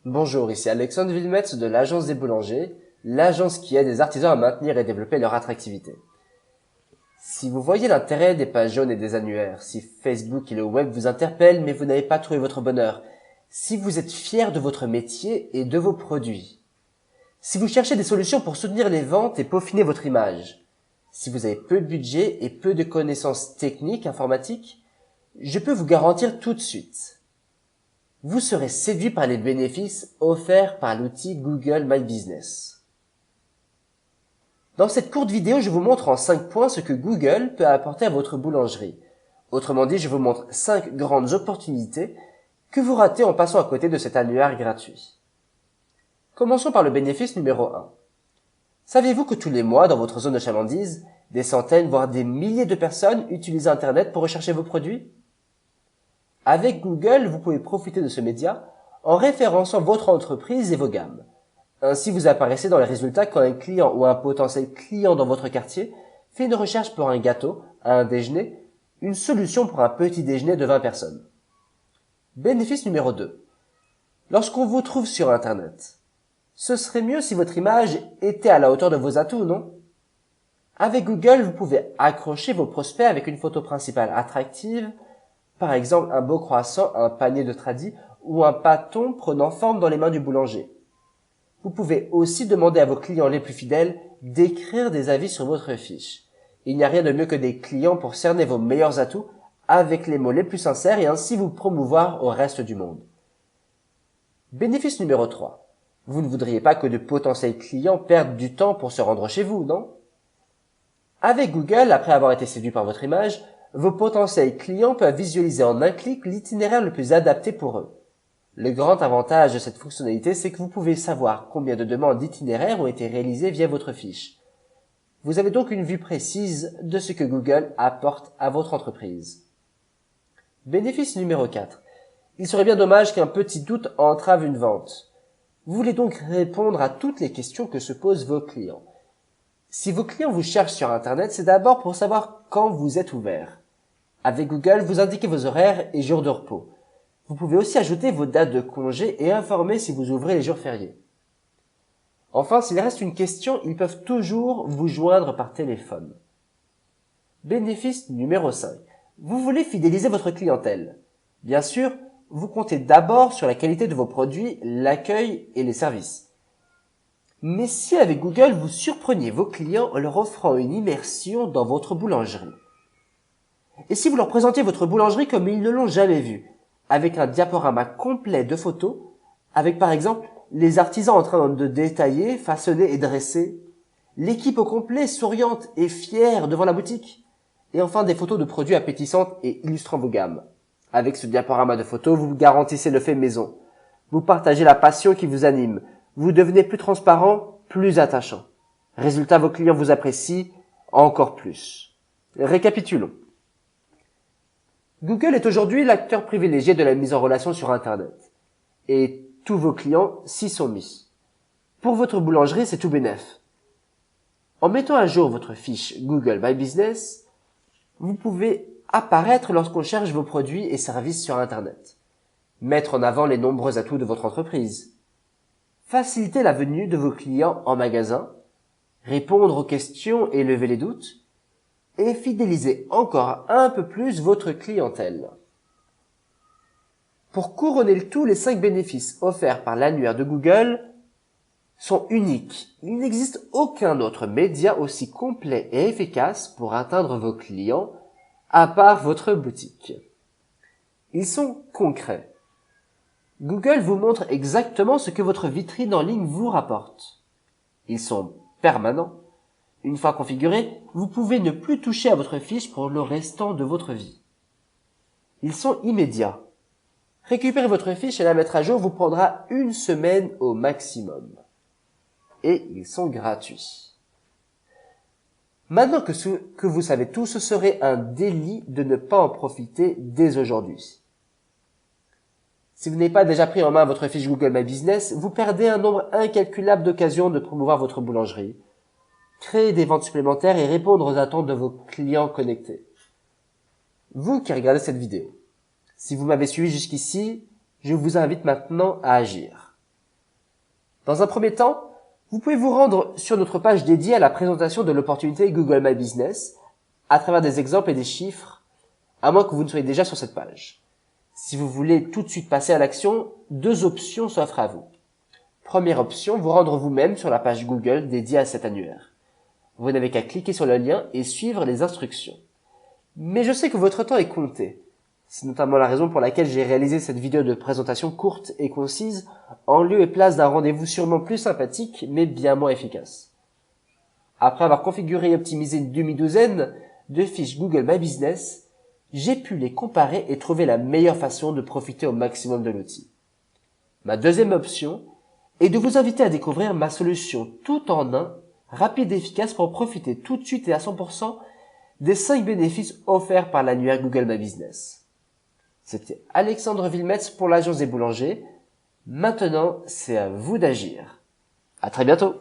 Bonjour, ici Alexandre Villemets de l'Agence des boulangers, l'agence qui aide les artisans à maintenir et développer leur attractivité. Si vous voyez l'intérêt des pages jaunes et des annuaires, si Facebook et le web vous interpellent mais vous n'avez pas trouvé votre bonheur, si vous êtes fier de votre métier et de vos produits, si vous cherchez des solutions pour soutenir les ventes et peaufiner votre image, si vous avez peu de budget et peu de connaissances techniques informatiques, je peux vous garantir tout de suite. Vous serez séduit par les bénéfices offerts par l'outil Google My Business. Dans cette courte vidéo, je vous montre en 5 points ce que Google peut apporter à votre boulangerie. Autrement dit, je vous montre 5 grandes opportunités que vous ratez en passant à côté de cet annuaire gratuit. Commençons par le bénéfice numéro 1. Saviez-vous que tous les mois, dans votre zone de chalandise, des centaines voire des milliers de personnes utilisent Internet pour rechercher vos produits ? Avec Google, vous pouvez profiter de ce média en référençant votre entreprise et vos gammes. Ainsi, vous apparaissez dans les résultats quand un client ou un potentiel client dans votre quartier fait une recherche pour un gâteau, un déjeuner, une solution pour un petit déjeuner de 20 personnes. Bénéfice numéro 2. Lorsqu'on vous trouve sur Internet, ce serait mieux si votre image était à la hauteur de vos atouts, non ? Avec Google, vous pouvez accrocher vos prospects avec une photo principale attractive, par exemple un beau croissant, un panier de tradis ou un pâton prenant forme dans les mains du boulanger. Vous pouvez aussi demander à vos clients les plus fidèles d'écrire des avis sur votre fiche. Il n'y a rien de mieux que des clients pour cerner vos meilleurs atouts avec les mots les plus sincères et ainsi vous promouvoir au reste du monde. Bénéfice numéro 3. Vous ne voudriez pas que de potentiels clients perdent du temps pour se rendre chez vous, non ? Avec Google, après avoir été séduits par votre image, vos potentiels clients peuvent visualiser en un clic l'itinéraire le plus adapté pour eux. Le grand avantage de cette fonctionnalité, c'est que vous pouvez savoir combien de demandes d'itinéraires ont été réalisées via votre fiche. Vous avez donc une vue précise de ce que Google apporte à votre entreprise. Bénéfice numéro 4. Il serait bien dommage qu'un petit doute entrave une vente. Vous voulez donc répondre à toutes les questions que se posent vos clients. Si vos clients vous cherchent sur Internet, c'est d'abord pour savoir quand vous êtes ouvert. Avec Google, vous indiquez vos horaires et jours de repos. Vous pouvez aussi ajouter vos dates de congé et informer si vous ouvrez les jours fériés. Enfin, s'il reste une question, ils peuvent toujours vous joindre par téléphone. Bénéfice numéro 5. Vous voulez fidéliser votre clientèle. Bien sûr, vous comptez d'abord sur la qualité de vos produits, l'accueil et les services. Mais si avec Google, vous surpreniez vos clients en leur offrant une immersion dans votre boulangerie. Et si vous leur présentiez votre boulangerie comme ils ne l'ont jamais vue, avec un diaporama complet de photos, avec par exemple les artisans en train de détailler, façonner et dresser, l'équipe au complet souriante et fière devant la boutique, et enfin des photos de produits appétissantes et illustrant vos gammes. Avec ce diaporama de photos, vous garantissez le fait maison. Vous partagez la passion qui vous anime. Vous devenez plus transparent, plus attachant. Résultat, vos clients vous apprécient encore plus. Récapitulons. Google est aujourd'hui l'acteur privilégié de la mise en relation sur Internet. Et tous vos clients s'y sont mis. Pour votre boulangerie, c'est tout bénef. En mettant à jour votre fiche Google My Business, vous pouvez apparaître lorsqu'on cherche vos produits et services sur Internet. Mettre en avant les nombreux atouts de votre entreprise. Faciliter la venue de vos clients en magasin. Répondre aux questions et lever les doutes. Et fidéliser encore un peu plus votre clientèle. Pour couronner le tout, les 5 bénéfices offerts par l'annuaire de Google sont uniques. Il n'existe aucun autre média aussi complet et efficace pour atteindre vos clients, à part votre boutique. Ils sont concrets. Google vous montre exactement ce que votre vitrine en ligne vous rapporte. Ils sont permanents. Une fois configurés, vous pouvez ne plus toucher à votre fiche pour le restant de votre vie. Ils sont immédiats. Récupérer votre fiche et la mettre à jour vous prendra 1 semaine au maximum. Et ils sont gratuits. Maintenant que vous savez tout, ce serait un délit de ne pas en profiter dès aujourd'hui. Si vous n'avez pas déjà pris en main votre fiche Google My Business, vous perdez un nombre incalculable d'occasions de promouvoir votre boulangerie, créer des ventes supplémentaires et répondre aux attentes de vos clients connectés. Vous qui regardez cette vidéo, si vous m'avez suivi jusqu'ici, je vous invite maintenant à agir. Dans un premier temps, vous pouvez vous rendre sur notre page dédiée à la présentation de l'opportunité Google My Business à travers des exemples et des chiffres, à moins que vous ne soyez déjà sur cette page. Si vous voulez tout de suite passer à l'action, 2 options s'offrent à vous. Première option, vous rendre vous-même sur la page Google dédiée à cet annuaire. Vous n'avez qu'à cliquer sur le lien et suivre les instructions. Mais je sais que votre temps est compté. C'est notamment la raison pour laquelle j'ai réalisé cette vidéo de présentation courte et concise, en lieu et place d'un rendez-vous sûrement plus sympathique, mais bien moins efficace. Après avoir configuré et optimisé une demi-douzaine de fiches Google My Business, j'ai pu les comparer et trouver la meilleure façon de profiter au maximum de l'outil. Ma deuxième option est de vous inviter à découvrir ma solution tout en un, rapide et efficace pour profiter tout de suite et à 100% des 5 bénéfices offerts par l'annuaire Google My Business. C'était Alexandre Villemets pour l'Agence des Boulangers. Maintenant, c'est à vous d'agir. À très bientôt!